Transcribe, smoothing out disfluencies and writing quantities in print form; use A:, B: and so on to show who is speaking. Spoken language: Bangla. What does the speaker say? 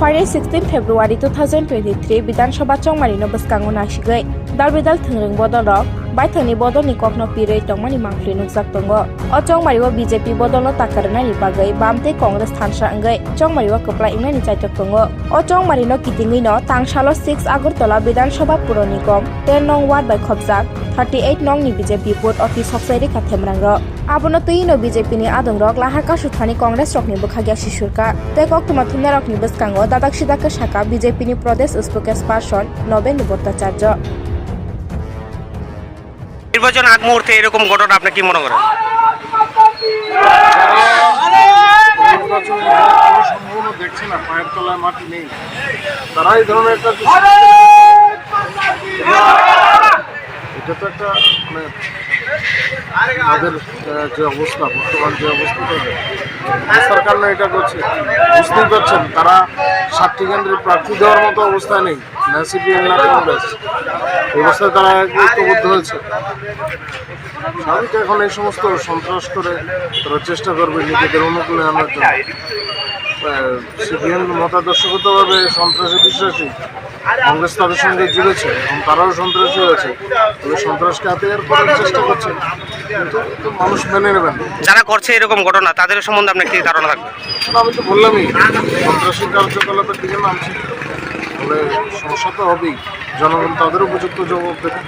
A: Friday 16 February 2023 Bidansabha Chongmari no bwskango nasigai dalbidal thungrung bodol rok baithoni bodol ni kokno pirei tongmani mangfli nukjak tongo o Chongmari o BJP bodol no takarnani bagai bamte Congress thansa angai Chongmari o kaplai ingani chaitok tongo o Chongmari no kitingui no tangsalo 6 Agartala Bidansabha Puro Nigom 10 nong ward by khobjak 38 nong ni BJP board office hoksairi kathemrang ro abono tui no BJP ni adong rok lahar ka suthani Congress rok ni bukhagya sisurka te koktuma thumna rok ni bwskango dadak sidaka shaka BJP ni Pradesh spokesperson Nobendra Bhattacharya
B: নির্বাচন আগ মুহূর্তে এরকম ঘটনা আপনি কি মনে করেন?
C: সম্ভাবনা দেখছে না, পায়ের তলায় মাটি নেই, তারা এই ধরনের একটা এটা তো একটা মানে তাদের যে অবস্থা বর্তমান যে অবস্থার কারণে এটা করছে। বুঝতেই পারছেন তারা 7টি কেন্দ্রে প্রার্থী দেওয়ার মতো অবস্থায় নেই, না সিপিএম না কংগ্রেস, এই অবস্থায় তারা ঐক্যবদ্ধ হয়েছে। স্বাভাবিক এখন এই সমস্ত সন্ত্রাস করে তারা চেষ্টা করবে নিজেদের অনুকূলে আনার জন্য। সিপিএম মতাদর্শগতভাবে সন্ত্রাসে বিশ্বাসী, কংগ্রেস তাদের সঙ্গে জুড়েছে এবং তারাও সন্ত্রাসী হয়েছে, তবে সন্ত্রাসকে হাতিয়ার করার চেষ্টা করছে, কিন্তু মানুষ মেনে নেবেন।
B: যারা করছে এরকম ঘটনা তাদের সম্বন্ধে আপনার কি ধারণা থাকবে?
C: আমি তো বললামই সন্ত্রাসী কার্যকলাপের দিকে নামছে, ফলে সমস্যা তো হবেই, জনগণ তাদের উপযুক্ত জবাব দেবে।